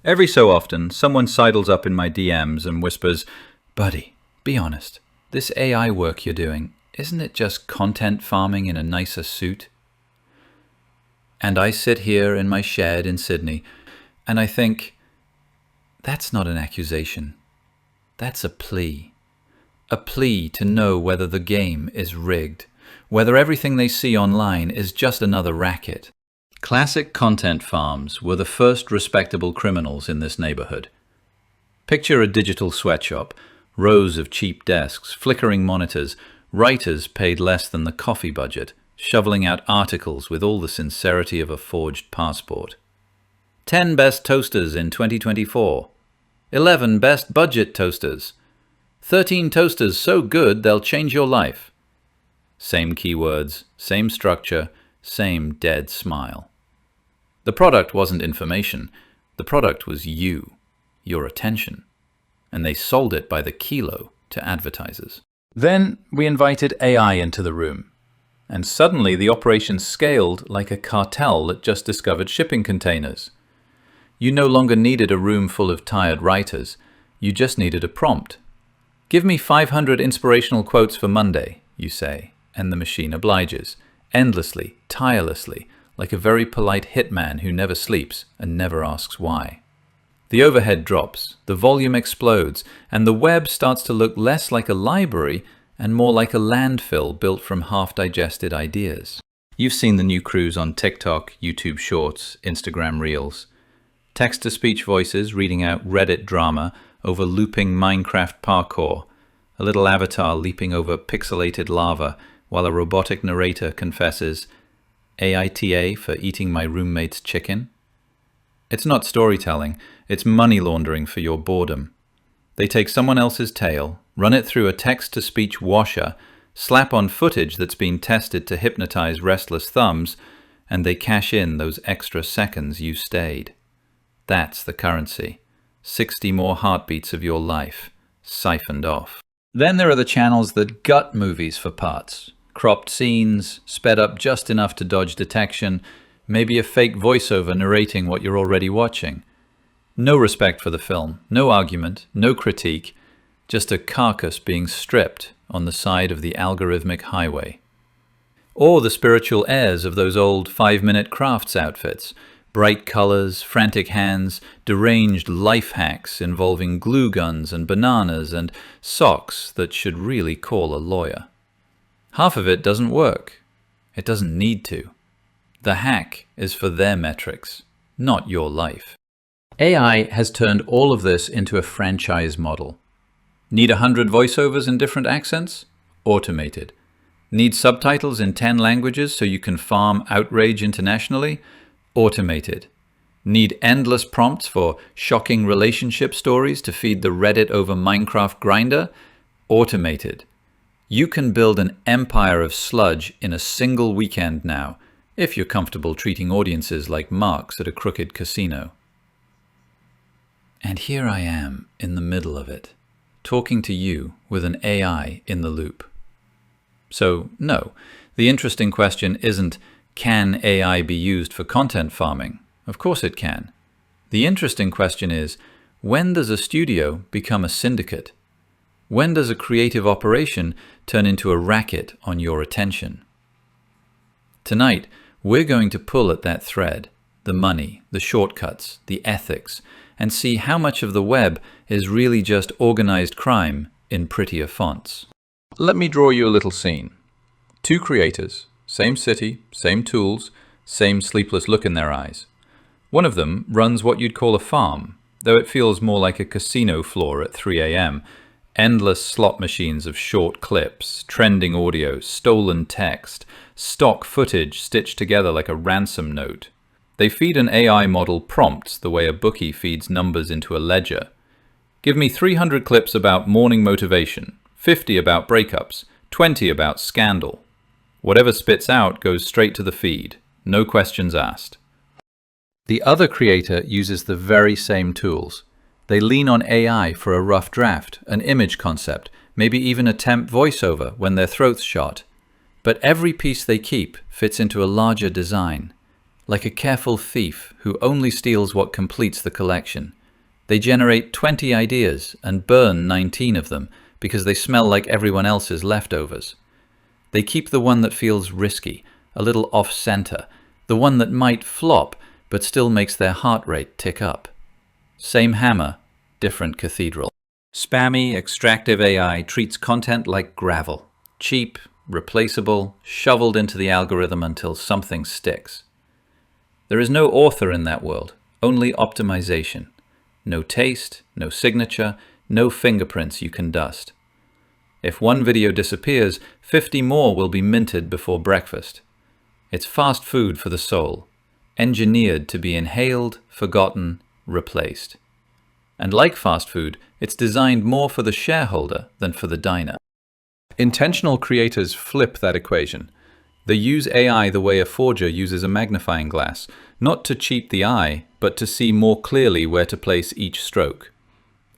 Every so often, someone sidles up in my DMs and whispers, "Buddy, be honest. This AI work you're doing, isn't it just content farming in a nicer suit?" And I sit here in my shed in Sydney, and I think, that's not an accusation. That's a plea. A plea to know whether the game is rigged, whether everything they see online is just another racket. Classic content farms were the first respectable criminals in this neighborhood. Picture a digital sweatshop, rows of cheap desks, flickering monitors, writers paid less than the coffee budget, shoveling out articles with all the sincerity of a forged passport. 10 best toasters in 2024. 11 best budget toasters. 13 toasters so good they'll change your life. Same keywords, same structure, same dead smile. The product wasn't information. The product was you, your attention. And they sold it by the kilo to advertisers. Then we invited AI into the room. And suddenly the operation scaled like a cartel that just discovered shipping containers. You no longer needed a room full of tired writers. You just needed a prompt. "Give me 500 inspirational quotes for Monday," you say, and the machine obliges, endlessly, tirelessly, like a very polite hitman who never sleeps and never asks why. The overhead drops, the volume explodes, and the web starts to look less like a library and more like a landfill built from half-digested ideas. You've seen the new crews on TikTok, YouTube Shorts, Instagram Reels. Text-to-speech voices reading out Reddit drama over looping Minecraft parkour, a little avatar leaping over pixelated lava while a robotic narrator confesses, "AITA for eating my roommate's chicken." It's not storytelling, it's money laundering for your boredom. They take someone else's tale, run it through a text-to-speech washer, slap on footage that's been tested to hypnotize restless thumbs, and they cash in those extra seconds you stayed. That's the currency. 60 more heartbeats of your life, siphoned off. Then there are the channels that gut movies for parts. Cropped scenes, sped up just enough to dodge detection, maybe a fake voiceover narrating what you're already watching. No respect for the film, no argument, no critique, just a carcass being stripped on the side of the algorithmic highway. Or the spiritual heirs of those old 5-minute crafts outfits, bright colors, frantic hands, deranged life hacks involving glue guns and bananas and socks that should really call a lawyer. Half of it doesn't work. It doesn't need to. The hack is for their metrics, not your life. AI has turned all of this into a franchise model. Need 100 voiceovers in different accents? Automated. Need subtitles in 10 languages so you can farm outrage internationally? Automated. Need endless prompts for shocking relationship stories to feed the Reddit over Minecraft grinder? Automated. You can build an empire of sludge in a single weekend now, if you're comfortable treating audiences like marks at a crooked casino. And here I am in the middle of it, talking to you with an AI in the loop. So no, the interesting question isn't, can AI be used for content farming? Of course it can. The interesting question is, when does a studio become a syndicate? When does a creative operation turn into a racket on your attention? Tonight, we're going to pull at that thread, the money, the shortcuts, the ethics, and see how much of the web is really just organized crime in prettier fonts. Let me draw you a little scene. Two creators, same city, same tools, same sleepless look in their eyes. One of them runs what you'd call a farm, though it feels more like a casino floor at 3 a.m. Endless slot machines of short clips, trending audio, stolen text, stock footage stitched together like a ransom note. They feed an AI model prompts the way a bookie feeds numbers into a ledger. Give me 300 clips about morning motivation, 50 about breakups, 20 about scandal. Whatever spits out goes straight to the feed, no questions asked. The other creator uses the very same tools. They lean on AI for a rough draft, an image concept, maybe even a temp voiceover when their throat's shot. But every piece they keep fits into a larger design. like a careful thief who only steals what completes the collection. They generate 20 ideas and burn 19 of them because they smell like everyone else's leftovers. They keep the one that feels risky, a little off-center, the one that might flop but still makes their heart rate tick up. Same hammer, different cathedral. Spammy, extractive AI treats content like gravel. Cheap, replaceable, shoveled into the algorithm until something sticks. There is no author in that world, only optimization. No taste, no signature, no fingerprints you can dust. If one video disappears, 50 more will be minted before breakfast. It's fast food for the soul, engineered to be inhaled, forgotten, replaced. And like fast food, it's designed more for the shareholder than for the diner. Intentional creators flip that equation. They use AI the way a forger uses a magnifying glass, not to cheat the eye, but to see more clearly where to place each stroke.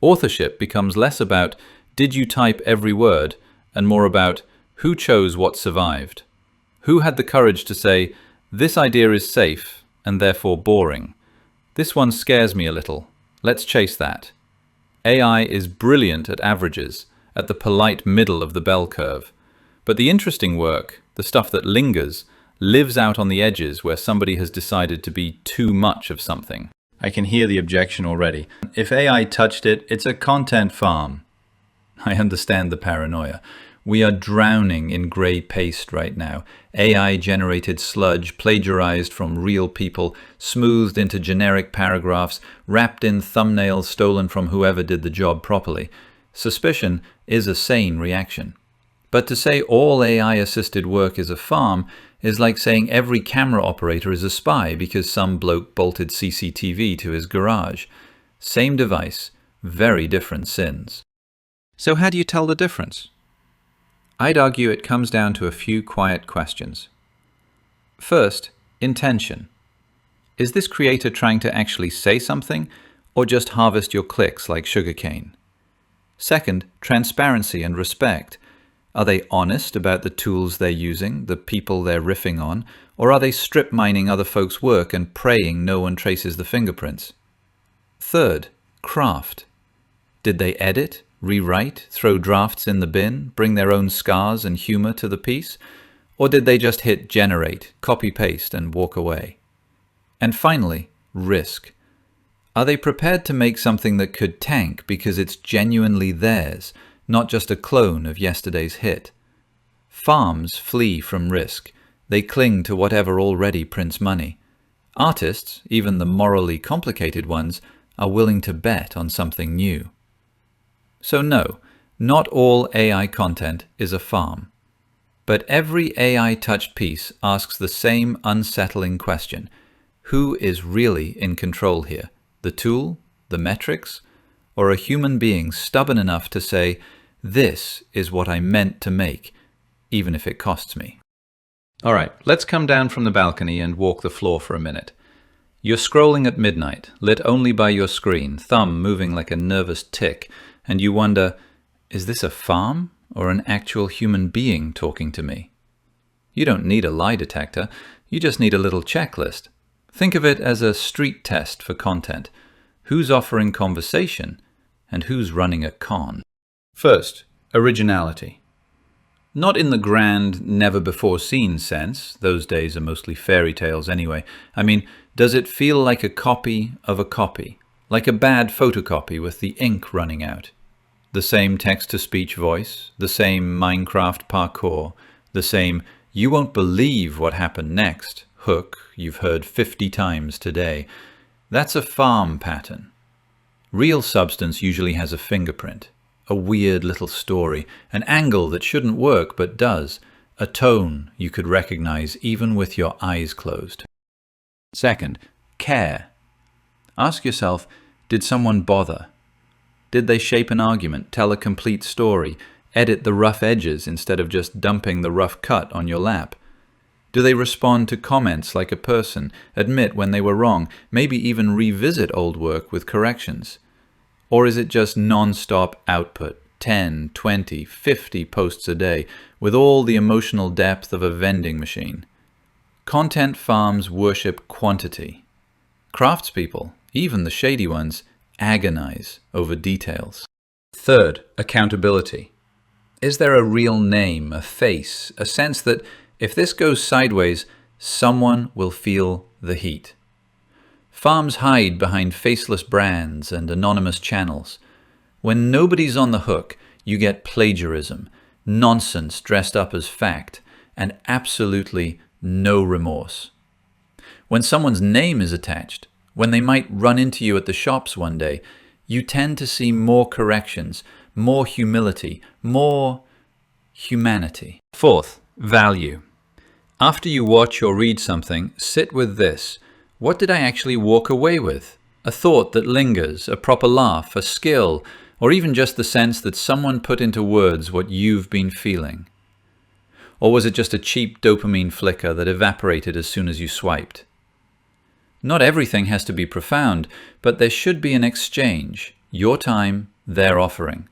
Authorship becomes less about, did you type every word, and more about, who chose what survived? Who had the courage to say, this idea is safe, and therefore boring. This one scares me a little. Let's chase that. AI is brilliant at averages, at the polite middle of the bell curve. But the interesting work, the stuff that lingers, lives out on the edges where somebody has decided to be too much of something. I can hear the objection already. If AI touched it, it's a content farm. I understand the paranoia. We are drowning in grey paste right now. AI-generated sludge plagiarized from real people, smoothed into generic paragraphs, wrapped in thumbnails stolen from whoever did the job properly. Suspicion is a sane reaction. But to say all AI-assisted work is a farm is like saying every camera operator is a spy because some bloke bolted CCTV to his garage. Same device, very different sins. So how do you tell the difference? I'd argue it comes down to a few quiet questions. First, intention. Is this creator trying to actually say something, or just harvest your clicks like sugarcane? Second, transparency and respect. Are they honest about the tools they're using, the people they're riffing on, or are they strip mining other folks' work and praying no one traces the fingerprints? Third, craft. Did they edit, rewrite, throw drafts in the bin, bring their own scars and humor to the piece? Or did they just hit generate, copy-paste, and walk away? And finally, risk. Are they prepared to make something that could tank because it's genuinely theirs, not just a clone of yesterday's hit? Farms flee from risk. They cling to whatever already prints money. Artists, even the morally complicated ones, are willing to bet on something new. So no, not all AI content is a farm. But every AI-touched piece asks the same unsettling question. Who is really in control here? The tool, the metrics, or a human being stubborn enough to say, this is what I meant to make, even if it costs me? All right, let's come down from the balcony and walk the floor for a minute. You're scrolling at midnight, lit only by your screen, thumb moving like a nervous tick, and you wonder, is this a farm or an actual human being talking to me? You don't need a lie detector, you just need a little checklist. Think of it as a street test for content. Who's offering conversation and who's running a con? First, originality. Not in the grand, never-before-seen sense. Those days are mostly fairy tales anyway. I mean, does it feel like a copy of a copy? Like a bad photocopy with the ink running out? The same text-to-speech voice, the same Minecraft parkour, the same "you won't believe what happened next" hook you've heard 50 times today. That's a farm pattern. Real substance usually has a fingerprint, a weird little story, an angle that shouldn't work but does, a tone you could recognize even with your eyes closed. Second, care. Ask yourself, did someone bother? Did they shape an argument, tell a complete story, edit the rough edges instead of just dumping the rough cut on your lap? Do they respond to comments like a person, admit when they were wrong, maybe even revisit old work with corrections? Or is it just non-stop output, 10, 20, 50 posts a day, with all the emotional depth of a vending machine? Content farms worship quantity. Craftspeople, even the shady ones, agonize over details. Third, accountability. Is there a real name, a face, a sense that if this goes sideways, someone will feel the heat? Farms hide behind faceless brands and anonymous channels. When nobody's on the hook, you get plagiarism, nonsense dressed up as fact, and absolutely no remorse. When someone's name is attached, when they might run into you at the shops one day, you tend to see more corrections, more humility, more humanity. Fourth, value. After you watch or read something, sit with this. What did I actually walk away with? A thought that lingers, a proper laugh, a skill, or even just the sense that someone put into words what you've been feeling? Or was it just a cheap dopamine flicker that evaporated as soon as you swiped? Not everything has to be profound, but there should be an exchange. Your time, their offering.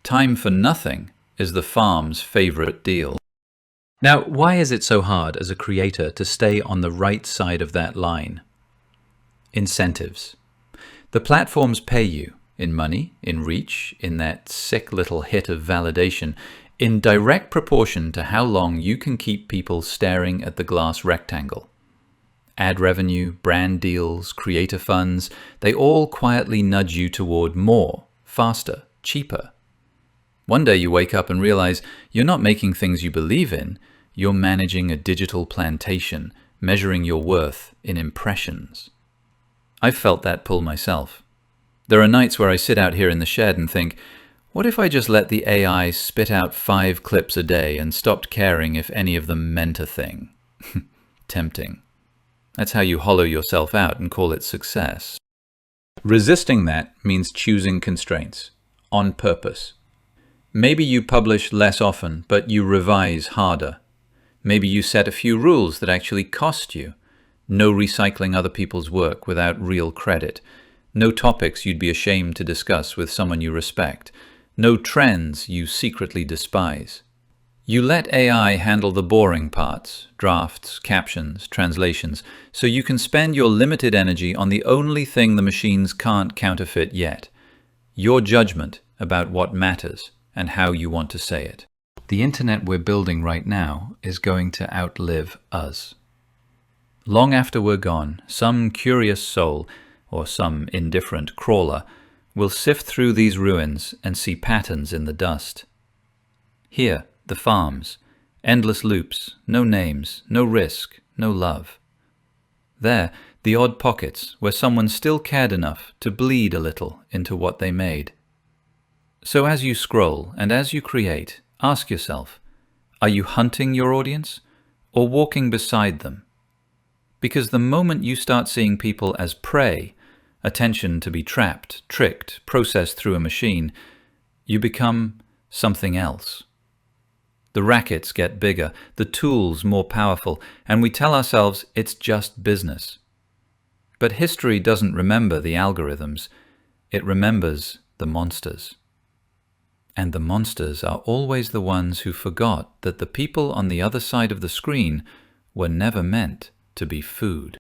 Time for nothing is the farm's favorite deal. Now, why is it so hard as a creator to stay on the right side of that line? Incentives. The platforms pay you in money, in reach, in that sick little hit of validation, in direct proportion to how long you can keep people staring at the glass rectangle. Ad revenue, brand deals, creator funds, they all quietly nudge you toward more, faster, cheaper. One day you wake up and realize you're not making things you believe in, you're managing a digital plantation, measuring your worth in impressions. I've felt that pull myself. There are nights where I sit out here in the shed and think, what if I just let the AI spit out 5 clips a day and stopped caring if any of them meant a thing? Tempting. That's how you hollow yourself out and call it success. Resisting that means choosing constraints, on purpose. Maybe you publish less often, but you revise harder. Maybe you set a few rules that actually cost you. No recycling other people's work without real credit. No topics you'd be ashamed to discuss with someone you respect. No trends you secretly despise. You let AI handle the boring parts, drafts, captions, translations, so you can spend your limited energy on the only thing the machines can't counterfeit yet, your judgment about what matters and how you want to say it. The internet we're building right now is going to outlive us. Long after we're gone, some curious soul, or some indifferent crawler, will sift through these ruins and see patterns in the dust. Here, the farms, endless loops, no names, no risk, no love. There, the odd pockets where someone still cared enough to bleed a little into what they made. So as you scroll and as you create, ask yourself, are you hunting your audience or walking beside them? Because the moment you start seeing people as prey, attention to be trapped, tricked, processed through a machine, you become something else. The rackets get bigger, the tools more powerful, and we tell ourselves it's just business. But history doesn't remember the algorithms, it remembers the monsters. And the monsters are always the ones who forgot that the people on the other side of the screen were never meant to be food.